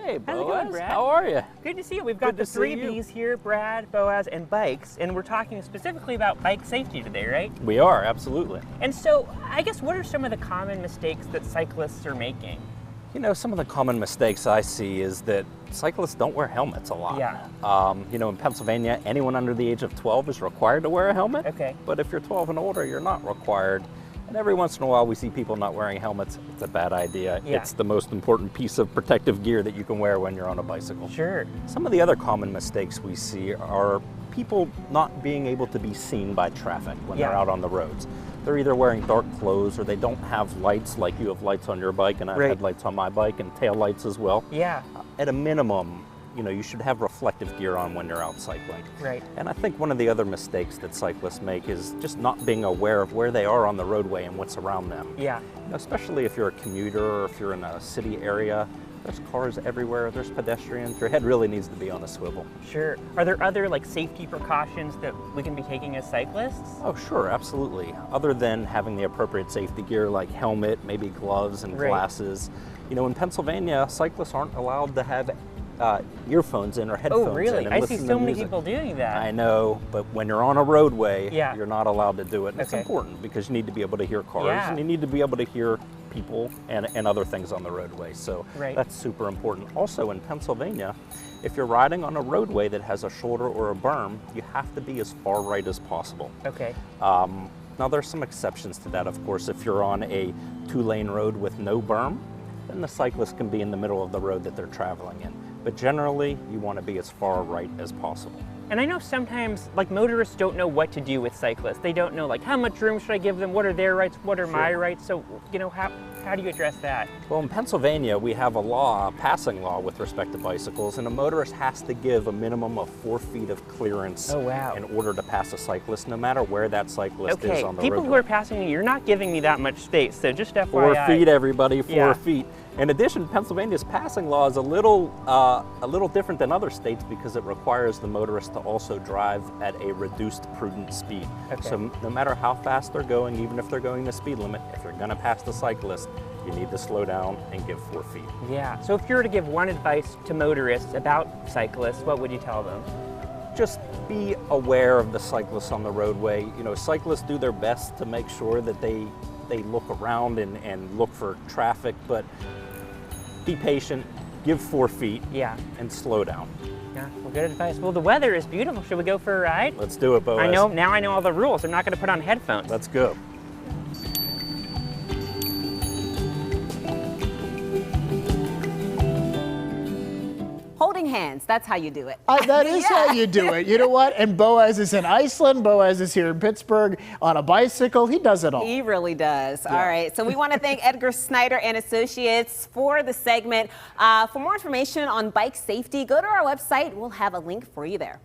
Hey, How's it Boaz. going, Brad? How are you? Good to see you. We've got the Good to see three you. Bs here, Brad, Boaz, and bikes, and we're talking specifically about bike safety today, right? We are, absolutely. And so, I guess, what are some of the common mistakes that cyclists are making? You know, some of the common mistakes I see is that cyclists don't wear helmets a lot. Yeah. You know, in Pennsylvania, anyone under the age of 12 is required to wear a helmet. Okay. But if you're 12 and older, you're not required. And every once in a while, we see people not wearing helmets. It's a bad idea. Yeah. It's the most important piece of protective gear that you can wear when you're on a bicycle. Sure. Some of the other common mistakes we see are people not being able to be seen by traffic when they're Yeah. out on the roads. They're either wearing dark clothes or they don't have lights like you have lights on your bike, and I've Right. had lights on my bike and tail lights as well. Yeah. At a minimum, you know, you should have reflective gear on when you're out cycling. Right. And I think one of the other mistakes that cyclists make is just not being aware of where they are on the roadway and what's around them. Yeah. Especially if you're a commuter or if you're in a city area, there's cars everywhere, there's pedestrians. Your head really needs to be on a swivel. Sure. Are there other safety precautions that we can be taking as cyclists? Oh, sure, absolutely. Other than having the appropriate safety gear like helmet, maybe gloves and Right. glasses. You know, in Pennsylvania, cyclists aren't allowed to have earphones in or headphones Oh, really? in and I listen see to so many music. people doing that. I know, but when you're on a roadway, Yeah. you're not allowed to do it. And it's Okay. important because you need to be able to hear cars Yeah. and you need to be able to hear people and other things on the roadway. So Right. that's super important. Also in Pennsylvania, if you're riding on a roadway that has a shoulder or a berm, you have to be as far right as possible. Okay. Now there's some exceptions to that, of course. If you're on a 2-lane road with no berm, then the cyclist can be in the middle of the road that they're traveling in. But generally, you want to be as far right as possible. And I know sometimes, motorists don't know what to do with cyclists. They don't know, how much room should I give them? What are their rights? What are my rights? So, how do you address that? Well, in Pennsylvania, we have a passing law with respect to bicycles, and a motorist has to give a minimum of 4 feet of clearance Oh, wow. in order to pass a cyclist, no matter where that cyclist is Okay, on the people roadway. who are passing you, you're not giving me that much space, so just 4 FYI. feet, everybody, 4 Yeah. feet. In addition, Pennsylvania's passing law is a little different than other states because it requires the motorist to also drive at a reduced prudent speed. Okay. So no matter how fast they're going, even if they're going the speed limit, if you're going to pass the cyclist, you need to slow down and give 4 feet. Yeah, so if you were to give one advice to motorists about cyclists, what would you tell them? Just be aware of the cyclists on the roadway. You know, cyclists do their best to make sure that they look around and look for traffic, but be patient, give 4 feet, Yeah. and slow down. Yeah, well, good advice. Well, the weather is beautiful. Should we go for a ride? Let's do it, Boaz. Now I know all the rules. I'm not going to put on headphones. Let's go. Holding hands, that's how you do it. That is how you do it. You know what? And Boaz is in Iceland. Boaz is here in Pittsburgh on a bicycle. He does it all. He really does. All right. So we want to thank Edgar Snyder and Associates for the segment. For more information on bike safety, go to our website. We'll have a link for you there.